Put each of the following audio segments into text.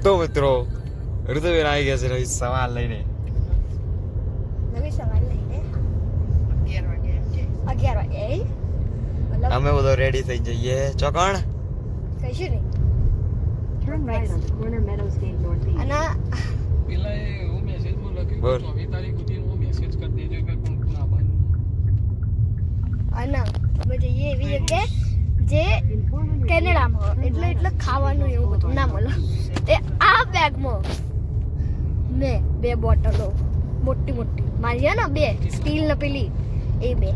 તો મિત્રો ઋતુબેન આવી ગયા છે નવી સવાલ લઈને. નવી સવાલ લઈને 11 વાગે અમે બધો રેડી થઈ જઈએ. ચોકણ કહીશું નહીં. અને પેલા હું મેસેજમાં લખ્યું બોલ. 24 તારીખ સુધી હું મેસેજ કરી દેજો કે કોણ કોણ આવવાનું. અને અમે જઈએ એવી જગ્યાએ જે કેનેડામાં હોય એટલે ખાવાનું એવું બધું ના મળે. એ આ બેગમાં મેં 2 બોટલો મોટી મોટી મારી છે ને 2 સ્ટીલ ને પેલી એ 2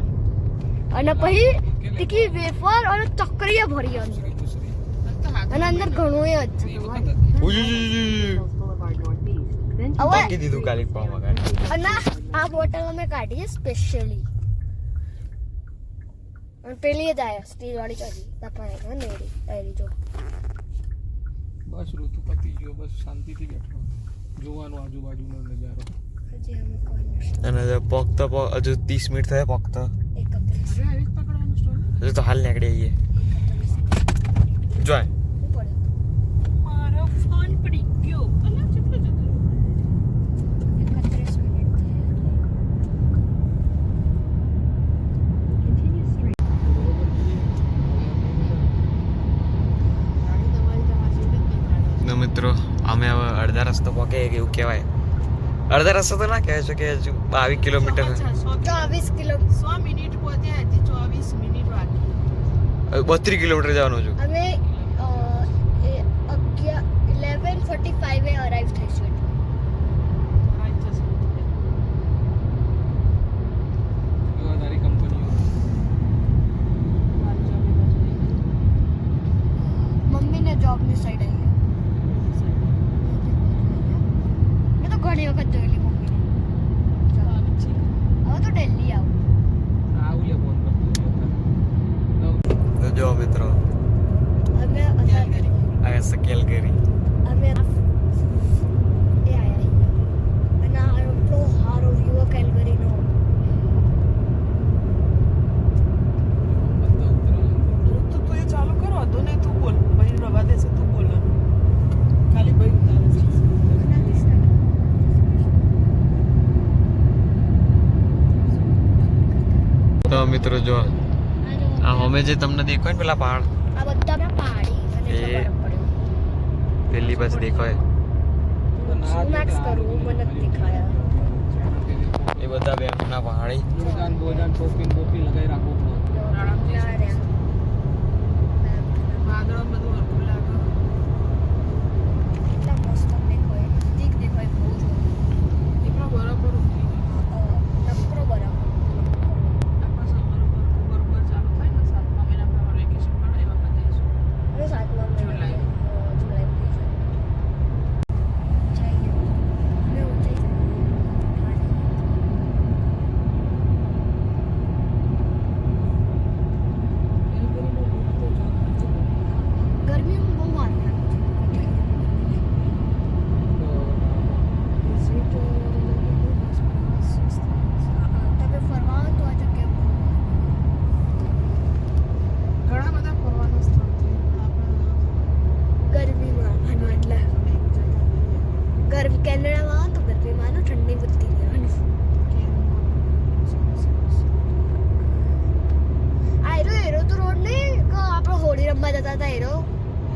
અને પછી તીખી વેફર અને ચકરીએ ભરી અંદર અને અંદર ઘણું એ જ હવે બાકી દીધું કાલી પાવા ગાડી. અને આ બોટલ અમે કાઢીએ સ્પેશિયલી અને પેલી જ આયા સ્ટીલ વાળી ચોરી તપાય ને એરી જો બસ ઋતુ પતી ગયો, બસ શાંતિથી બેઠો જોવાનો આજુબાજુનો નજારો. હજી અમે કોઈ અને પોકતો હજુ 30 મિનિટ થયા પોકતો. 31 અરે આવી જ પકડવાનું સ્ટોરી. હજુ તો હાલ નીકળી આવીએ. જોય મારો ફોન પડી ગયો. અલા કેટલો જતો. 31 મિનિટ તો મિત્રો અમે હવે અડધા રસ્તો પહોંચે એવું કહેવાય. અડધા રસ્તો તો ના કહેવાય છે કે હજુ 22 કિલોમીટર 24 કિલો 100 મિનિટ પહોંચ્યા હજી 24 મિનિટ બાકી. 32 કિલોમીટર જવાનું છું. અમે 11:45 એ અરાઈવ થઈશું. જોવા તારી કંપનીઓ. મમ્મીને જોબની સાઈડ આવી મેં તો ઘણી વખત જોયેલી મમ્મીને. હવે તો દિલ્હી આવું. આવું લે ફોન કરતો. તો જો મિત્રો અમે આ સકેલ કરી અમે એ આયા અને આ એટલો સારો વ્યૂ કેલગરીનો. ઋતુ તું એ ચાલુ કરો હતો ને તું બોલ ભાઈ રવા દેશે તું બોલ ખાલી ભાઈ ઉતારે છે. તો મિત્રો જો આ અમે જે તમને દેખાય ને પેલા પહાડ આ બધા મેં પહાડી અને એ- એટલો બરફ પડ્યો. પેલી બાજુ દેખાય શું નાક્સ કરું મને જ દેખાયા. એ બધા બેંકના પહાડી. બોજાન બોજાન ટોપી ટોપી લગાઈ રાખો. ના રહ્યા. વાદળો બધું હરખું લાગે. કેટલા મસ્ત દેખાય. નજીક દેખાય બહુ જ. એટલો બરાબર ઉઠી ગયો. નકરો બરફ. આપણા સમર બરોબર ચાલુ થાય ને 7મા મહિનામાં વેકેશન પડે એ વખતે જઈશું. હવે 7મા જુલાઈ. જુલાઈ જઈએ. અમે ઊંચાઈ ગરમી બહુ વાર લાગે છે. તમે ફરવા આવો તો આ જગ્યા બહુ ઘણા બધા ફરવાના સ્થળ છે આપણે ગરમીમાં આવવાનું એટલે ગરમી કેનેડામાં આવો તો ગરમીમાં આવો ઠંડી વધતી રહેવાનું. આ એરો તો રોડ નહીં કે આપણે હોળી રમવા જતા હતા એરો.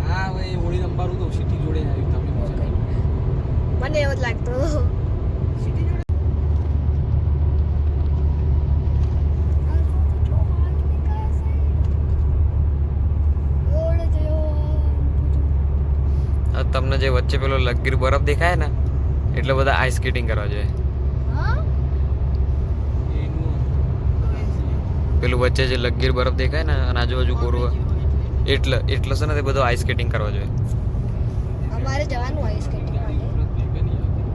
હા ભાઈ હોળી રમવાનું તો સિટી જોડે આવ્યું તમને મજા આવી. મને એવો જ લાગતો હતો. સિટી જોડે આ તમને જે વચ્ચે પેલો લગીર બરફ દેખાય ને એટલે બધા આઈસ સ્કેટિંગ કરવા જોઈએ. એનું પેલું વચ્ચે જે લગીર બરફ દેખાય ને અને આજુબાજુ કોરવા એટલે છે ને તે બધું આઈસ સ્કેટિંગ કરવા જોઈએ. અમારે જવાનું હોય સ્કેટિંગ ગાડી માટે. વખત ભેગા નહીં આવતી.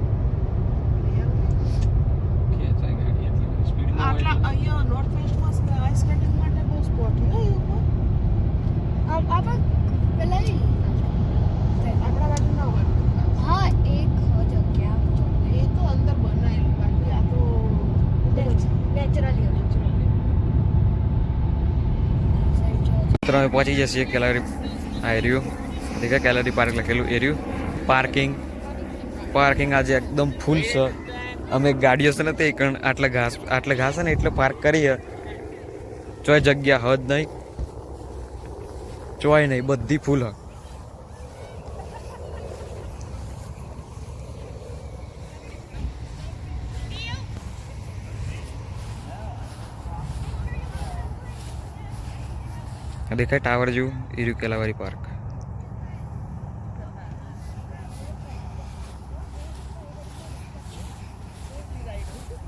ખેંચાય ગાડી એટલી સ્પીડમાં આટલા અહીંયા નોર્થ વેસ્ટમાં આઈસ સ્કેટિંગ માટે બહુ સ્પોટ છે એવું આપણે પેલા આપણા બાજુ ના હોય. હા એક જગ્યા એ તો અંદર બનાવેલું બાકી આ તો નેચરલી મિત્રો અમે પહોંચી જઈએ કેલરી આ એરિયો દેખાય કેલરી પાર્ક લખેલું એરિયો પાર્કિંગ આજે એકદમ ફૂલ છે. અમે ગાડીઓ છે ને તે આટલા ઘાસ છે ને એટલે પાર્ક કરીએ. ચોય જગ્યા હદ નહીં, ચોય નહીં, બધી ફૂલ હ. દેખાય ટાવર જેવું ઈર્યુ કેલાવારી પાર્ક.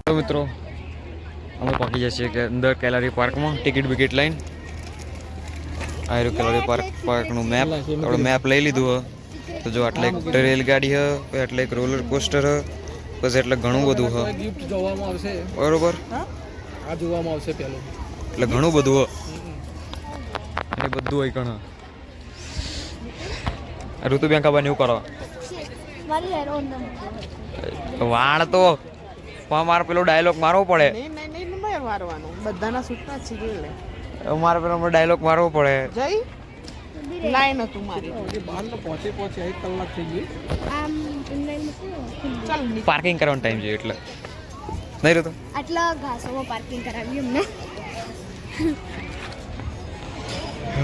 તો મિત્રો અમે પહોંચી જઈએ કે અંદર કેલારી પાર્કમાં ટિકિટ બિકિટ લઈને. આ રહ્યું કેલારી પાર્કનું મેપ. આપણે મેપ લઈ લીધું હ. તો જો આટલે એક રેલગાડી હ, પછી આટલે એક રોલર કોસ્ટર હ, પછી એટલે ઘણું બધું હ. ગિફ્ટ જોવામાં આવશે, બરોબર, આ જોવામાં આવશે પેલું. એટલે ઘણું બધું હ. એ બધું હોય કણ. ઋતુબેન ખબર એવું કરો મારી હેરો વાળ તો મારે પેલો ડાયલોગ મારવો પડે. નહીં મારવાનું, બધાના સૂટના જ છે. લે મારે પેલો ડાયલોગ મારવો પડે. જઈ લાઈન હતું મારી. બહાર તો પહોંચે 1 કલાક થઈ ગઈ. આમ ઇનલાઈન ચાલ પાર્કિંગ કરવાનો ટાઈમ છે એટલે નહીં રહેતો. આટલા ઘાસોમાં પાર્કિંગ કરાવ્યું અમને.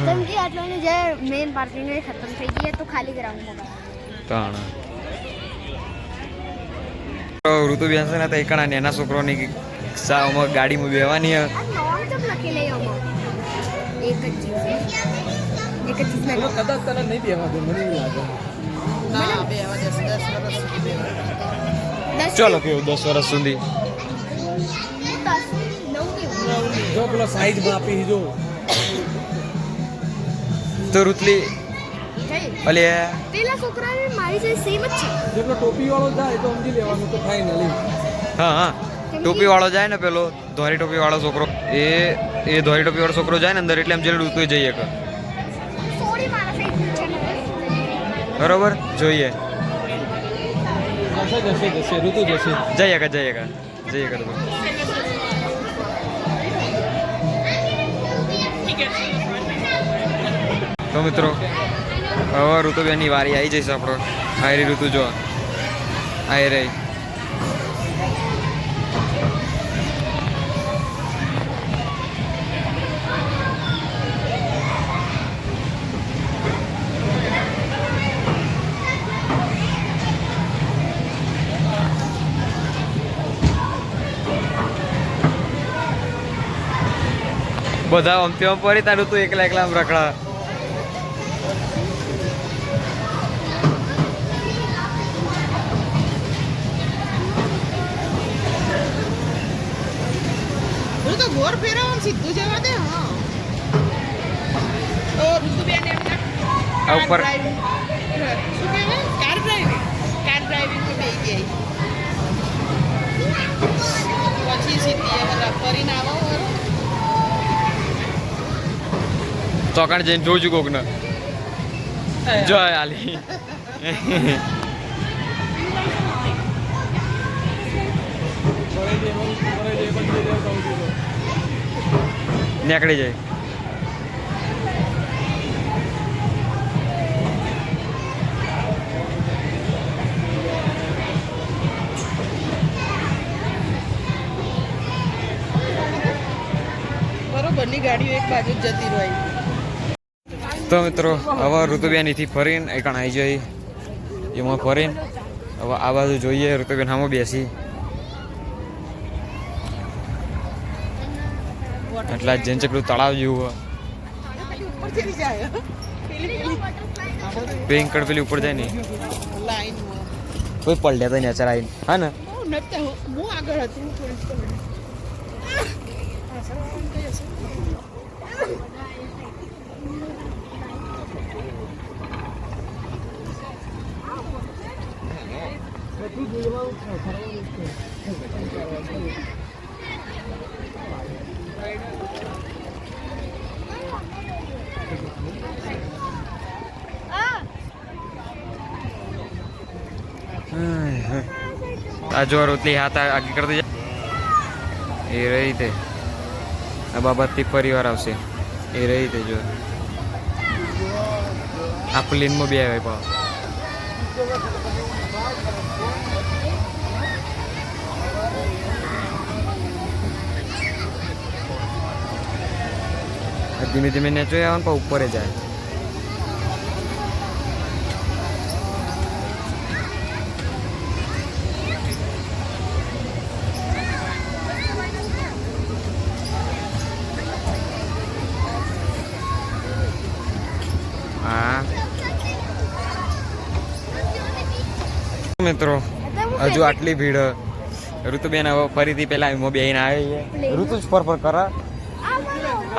કેમ કે આટલાની જે મેઇન પાર્કિંગ એ ખતમ થઈ ગઈ તો ખાલી ગ્રાઉન્ડમાં ઋતુબેન છે ને તો એકણા નેના છોકરોની ગાડીમાં બેવાની આ નામ તો લખી લઈ આમાં એક જ ચીજ પેલો કદાચ તને નહીં બેવા દે, મને એવું લાગે. ના બે હવે 10 વર્ષ સુધી બે ચલો કેવું 10 વર્ષ સુધી. જો પેલો સાઈઝ માપી જો. તો ઋતલી અલે પેલા છોકરાને મારી જે સેમ જ છે. જેટલો ટોપી વાળો જાય તો સમજી લેવાનું તો ફાઇનલી. હા ટોપી વાળો જાય ને, પેલો ધોરી ટોપી વાળો છોકરો, એ ધોરી ટોપી વાળો છોકરો જાય ને અંદર એટલે એમ જે ઋતુ જઈએ કે સોરી મારા સાઈડ છે ને. બરોબર જોઈએ. જશે ઋતુ જશે. જઈએ કે તો મિત્રો હવે ઋતુબેનની વારી આવી જઈશ. આપણો આયરી ઋતુ જો આઈ રહી. બધા અમથી આમ પડી તારું તું એકલા આમ રખડા. તો ઘોર ફેરવવાનું સીધું જવા દે. હા તો ઋતુબેન એમના આ ઉપર શું કહેવાય, કાર ડ્રાઇવિંગ તો બે ગઈ. પછી સીધી હવે ફરીને આવો. ચોકાણ જઈને જોઉં છું કોક ને જય આલી. નીકળી જાય. બરોબરની ગાડીઓ એક બાજુ જ જતી રહી. તો મિત્રો હવે ઋતુબેન અહીંથી ફરીને એકણ આવી જાય. એમાં ફરીને હવે આ બાજુ જોઈએ. ઋતુબેન સામે બેસી એટલે જેન ચકડું તળાવ જેવું ઉપરથી જાય પિંક કડ પેલી ઉપર જાય ને લાઈન કોઈ પલડ્યા તો નેચર આવીને. હા ને હું આગળ હતી. આ જો રોટલી હાથ આગળ કરતી જાય એ રહી તે. આ બાબતથી પરિવાર આવશે એ રહી તે. જો આ પ્લેનમાં બે આવે પા ધીમે ધીમે નેચો આવે પણ ઉપર જાય. હા મિત્રો હજુ આટલી ભીડ. ઋતુબેન હવે ફરીથી પેલા એમાં બેહીને આવે. ઋતુ જ ફર કરે.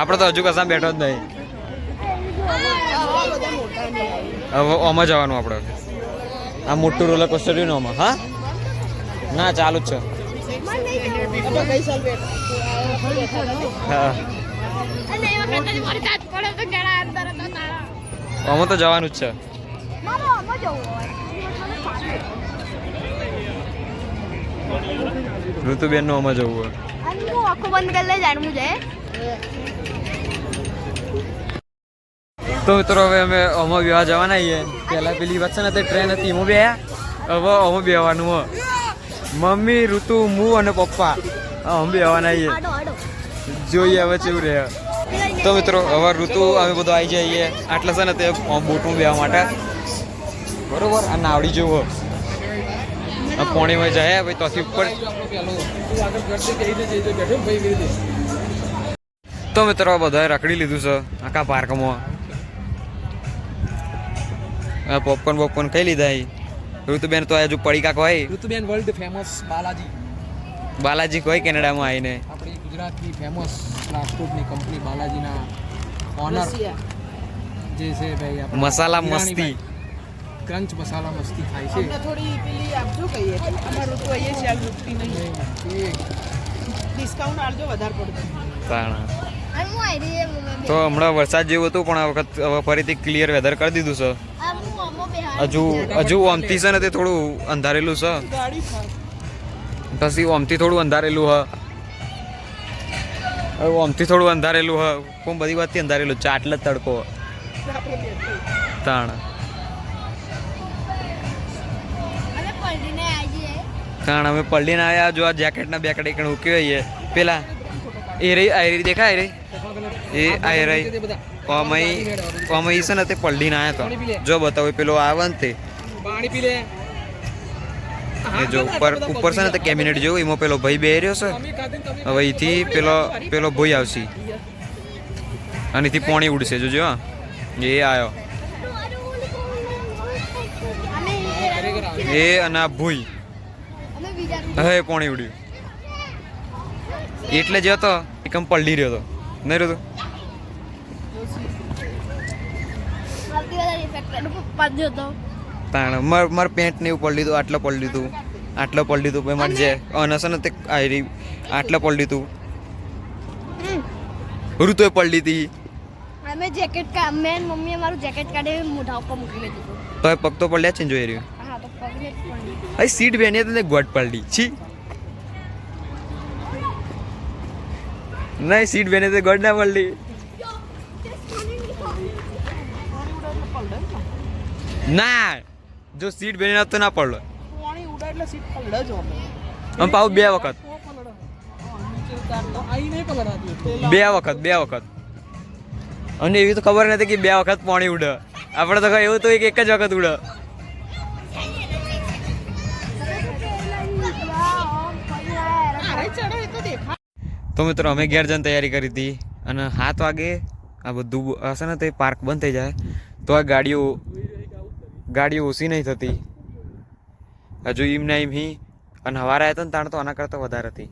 આપણે તો હજુ કશા બેઠો જ નહીં. હવે આમાં જવાનું આપણે. આ મોટું રોલર કોસ્ટર રહ્યું ને આમાં. હા ના ચાલુ જ છે. હા આમાં તો જવાનું જ છે. ઋતુબેન નું આમાં જવું. આખું બંધ કરી લે જાણવું છે. તો મિત્રો હવે અમે આમાં બેવા જવાના છીએ. પહેલા પેલી વાત છે ને તે ટ્રેન હતી એમાં બે. હવે આમાં બેવાનું હોય. મમ્મી ઋતુ હું અને પપ્પા અમે બેવાના છીએ. જોઈએ હવે કેવું રહે. તો મિત્રો હવે ઋતુ અમે બધું આવી જઈએ. આટલે છે ને તે બોટમાં બેવા માટે બરોબર. આ નાવડી જેવું પોણીમાં જાય ભાઈ ત્યાંથી ઉપર. તો મિત્રો બધાએ રખડી લીધું છે આખા પાર્કમાં. પોપકોર્ન ખાઈ લીધા. ઋતુબેન તો હજુ પડી કાક હોય. ઋતુબેન વર્લ્ડ ફેમસ બાલાજી કોઈ કેનેડામાં આવીને આપણી ગુજરાતની ફેમસ રાજકોટની કંપની બાલાજીના ઓનર જે છે ભાઈ આપણે મસાલા મસ્તી ક્રંચ મસાલા મસ્તી ખાય છે. અમને થોડી પેલી આપજો કહીએ અમારું તો અહીંયા ચાલ રૂપતી નહીં. ડિસ્કાઉન્ટ આલજો વધારે પડતું. તો હમણાં વરસાદ જેવું હતું પણ આ વખત હવે ફરીથી ક્લિયર વેધર કરી દીધું છે. હજુ ઓમથી છે ને તે થોડું અંધારેલું છે. ગાડી પછી ઓમથી થોડું અંધારેલું હ. ઓમથી થોડું અંધારેલું હ. પણ બધી વાતથી અંધારેલું છે. આટલે જ તડકો તાણ અમે પલડીને આવ્યા. જો આ જેકેટના બેકેટ એક ઉકેવીએ પેલા એ રહી આ રહી દેખાય રહી એ આ રહી અમે છે ને તે પલડીને આવ્યા તો જો બતાવો પેલો આવે ને તે પાણી પી લે. એ જો ઉપર છે ને તે કેબિનેટ જેવું એમાં પેલો ભાઈ બે રહ્યો છે. હવે અહીંથી પેલો ભાઈ આવશે અને અહીંથી પોણી ઉડશે. જોજો હા એ આવ્યો એ અને આ ભૂઈ હવે પોણી ઉડ્યું એટલે જે હતો એકમ પલડી રહ્યો હતો નહીં રહ્યો. તાણ મારે પેન્ટ ને એવું પડી દીધું. આટલો પડી દીધું આટલો પડી દીધું ભાઈ મારે જે અનસ ને તે આયરી આટલો પડી દીધું. ઋતુએ પડી હતી. અમે જેકેટ કા મેન મમ્મીએ મારું જેકેટ કાઢી મોઢા ઉપર મૂકી લીધું. તો એ પગ તો પડ્યા છે ને જોઈ રહ્યું. હા તો પગને પડી. અહીં સીટ બેની તો ગોટ પડી છી નહીં સીટ બેની તો ગોટ ના પડી. ના જો સીટ બેની તો ના પડલો. પાણી ઉડાય એટલે સીટ પલડે જ અમે. આમ પાછું બે વખત આઈ નહીં ખબર હતી. બે વખત અને એવી તો ખબર નથી કે બે વખત પાણી ઉડે. આપણે તો એવું તો એક જ વખત ઉડે. તો મિત્રો અમે ઘેર જઈને તૈયારી કરી હતી અને 7 વાગે આ બધું હશે ને તે પાર્ક બંધ થઈ જાય તો આ ગાડીઓ ઓછી નહીં થતી. હજુ એમ ના એમ હી અને હવારે આવ્યા ને તાણ તો આના કરતાં વધારે હતી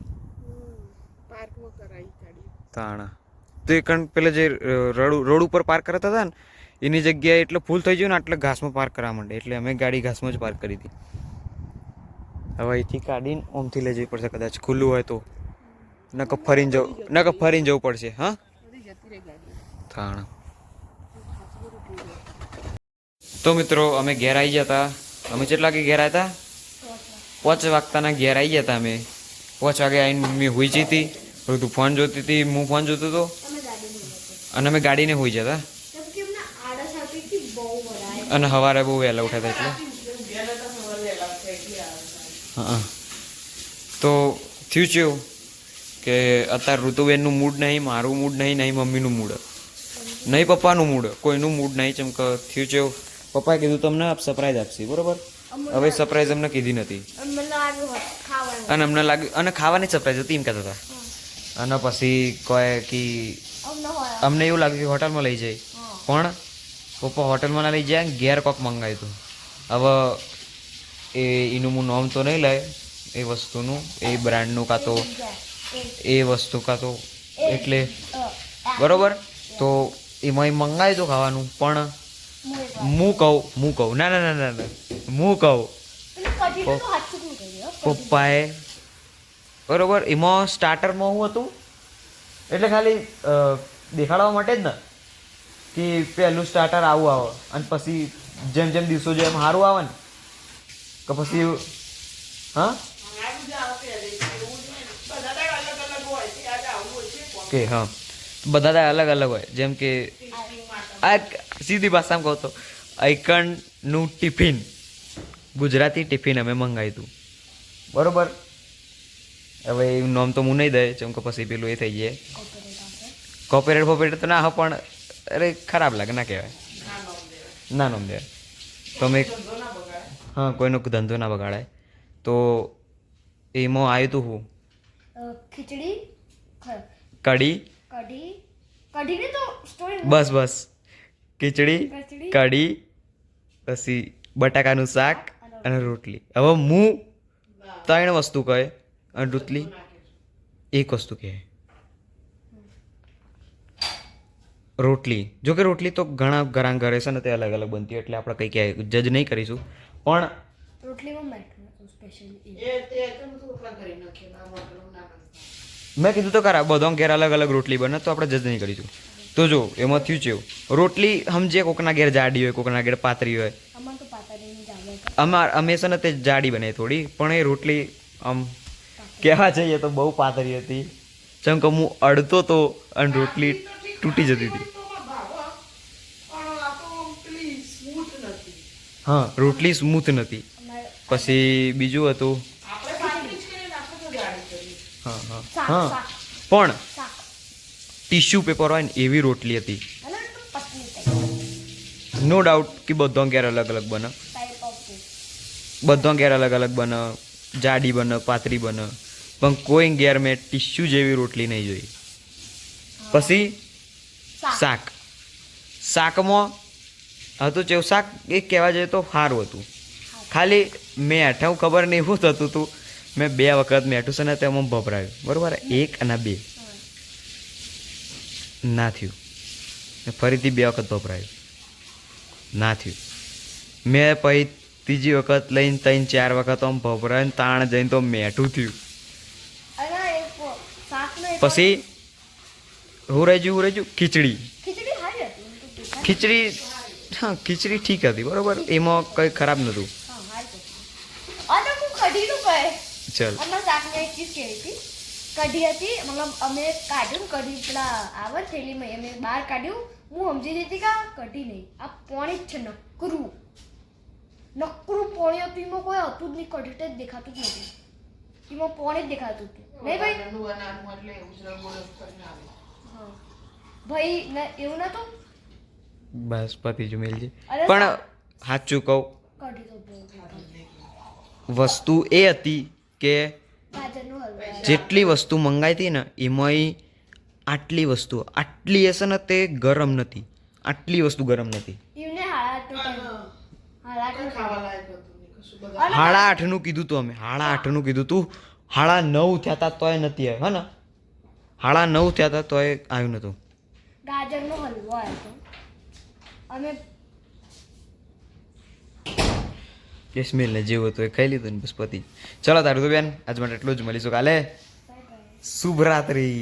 તાણ. તો એ કારણ પેલા જે રોડ ઉપર પાર્ક કરતા હતા ને એની જગ્યાએ એટલે ફૂલ થઈ ગયું ને એટલે ઘાસમાં પાર્ક કરવા માંડે એટલે અમે ગાડી ઘાસમાં જ પાર્ક કરી હતી. હવે અહીંથી કાઢીને ઓમથી લઈ જવી પડશે કદાચ ખુલ્લું હોય તો. નકર ફરીને જવું પડશે. હા થાણ. તો મિત્રો અમે ઘેર આવી ગયા હતા. અમે કેટલા વાગે ઘેર આવ્યા હતા? 5 વાગતાના ઘેર આવી ગયા હતા અમે. 5 વાગે આવીને મમ્મી હોઈ જઈ હતી. તું ફોન જોતી હતી હું ફોન જોતો હતો અને અમે ગાડીને હોઈ જતા અને સવારે બહુ વહેલા ઉઠ્યા હતા એટલે હા તો થયું છે એવું કે અત્યારે ઋતુબેનનું મૂડ નહીં, મારું મૂડ નહીં, નહીં મમ્મીનું મૂડ, નહીં પપ્પાનું મૂડ, કોઈનું મૂડ નહીં. ચમ કે થયું છે એવું, પપ્પાએ કીધું તમને સરપ્રાઈઝ આપશે, બરોબર? હવે સરપ્રાઈઝ અમને કીધી નથી મને લાગ્યું હોત ખાવાનું. અને અમને લાગ્યું, અને ખાવાની સરપ્રાઈઝ હતી એમ કહેતા હતા. અને પછી કહે કે અમને હોય. અમને એવું લાગ્યું કે હોટલમાં લઈ જાય, પણ પપ્પા હોટલમાં ના લઈ જાય, ઘેર કોક મંગાવ્યું હતું. હવે એનું હું નામ તો નહીં લાય એ વસ્તુનું, એ બ્રાન્ડનું કાં તો એ વસ્તુ કાં તો એટલે બરોબર. તો એમાં મંગાવ્યું હતું ખાવાનું, પણ હું કહું ના ના ના ના ના હું કહું પપ્પાએ બરોબર એમાં સ્ટાર્ટરમાં શું હતું, એટલે ખાલી દેખાડવા માટે જ ને કે પહેલું સ્ટાર્ટર આવું આવે, અને પછી જેમ જેમ દિવસો જેમ સારું આવે ને કે પછી હા કે હા બધા અલગ અલગ હોય. જેમ કે આ સીધી ભાષામાં કહું તો આઈકનનું ટિફિન, ગુજરાતી ટિફિન અમે મંગાવ્યું હતું, બરોબર. હવે એવું નામ તો હું નહીં દે, જેમ કે પછી પેલું એ થઈ જાય કોપીરાઇટ તો ના, હા પણ અરે ખરાબ લાગે, ના કહેવાય, ના નામ દે તો અમે હા કોઈનો ધંધો ના બગાડાય. તો એમાં આવ્યું હતું હું ખીચડી, કઢી, કઢીની તો સ્ટોરી બસ બસ ખીચડી, કઢી, પછી બટાકાનું શાક અને રોટલી. હવે હું 3 વસ્તુ કહે અને રોટલી 1 વસ્તુ કહે. રોટલી, જો કે રોટલી તો ઘણા ઘરે છે ને તે અલગ અલગ બનતી, એટલે આપણે કંઈ ક્યાંય જજ નહીં કરીશું, પણ રોટલીમાં મેઠું સ્પેશિયલી મેં કીધું તો ખરા બધો ઘેર અલગ અલગ રોટલી બને, તો આપણે જજ નહીં કરીશું. તો જો એમાં થયું છે એવું, રોટલી સમજે કોકના ઘેર જાડી હોય, કોકના ઘેર પાતળી હોય. અમાર તો પાતાની જાવે અમે છે ને તે જાડી બને થોડી, પણ એ રોટલી આમ કહેવા જઈએ તો બહુ પાતળી હતી. જેમ કે હું અડતો તો અને રોટલી તૂટી જતી હતી. હા રોટલી સ્મૂથ નથી. પછી બીજું હતું હા હા હા પણ ટીશ્યુ પેપર હોય ને એવી રોટલી હતી. નો ડાઉટ કે બધો ઘેર અલગ અલગ બને, બધો ઘેર અલગ અલગ બને, જાડી બને, પાતળી બને, પણ કોઈ ઘેર મેં ટીશ્યુ જેવી રોટલી નહીં જોઈ. પછી શાકમાં હતું જેવું શાક એ કહેવા જઈએ તો સારું હતું, ખાલી મેઠું ખબર નહીં શું થતું હતું. મેં 2 વખત મેઠું છે ને તેમાં ભભરાયું, બરાબર, 1 અને 2 ના થયું. ફરીથી 2 વખત ભભરાયું, ના થયું. મેં પછી ત્રીજી વખત લઈને 3-4 વખત આમ ભભરાયું, તાણ જઈને તો મેઠું થયું. પછી હું રહી ગયું ખીચડી. ખીચડી હા ખીચડી ઠીક હતી, બરોબર, એમાં કંઈ ખરાબ નહોતું. ચલ કઢી હતી, મતલબ અમે કાઢ્યું કઢી, પેલા આવે થેલીમાં અમે બહાર કાઢ્યું. હું સમજી જતી કે કઢી નહીં, આ પાણી જ છે, નકરું પાણી હતું. એમાં કોઈ હતું જ નહીં, કઢી જ દેખાતું જ નથી, એમાં પાણી જ દેખાતું હતું. નહીં ભાઈ એવું નતું. બસ પતિ જો મેલજી. પણ સાચું કહું વસ્તુ એ હતી કે જેટલી વસ્તુ મંગાવી હતી ને એમાં આટલી વસ્તુ આટલી હશે ને તે ગરમ નથી, આટલી વસ્તુ ગરમ નથી. 8:30 કીધું તું અમે, 8:30 કીધું તું, 9:30 થયા હતા તોય નથી આવ્યો, હા ને 9:30 થયા હતા તોય આવ્યું નતું. ગાજરનો હલવો આવ્યો અમે કેશમીર ને જેવું હતું એ ખાઈ લીધું ને બસ પતિ. ચલો તારું તો બેન આજ માટે એટલું જ, મળીશું કાલે. શુભરાત્રી.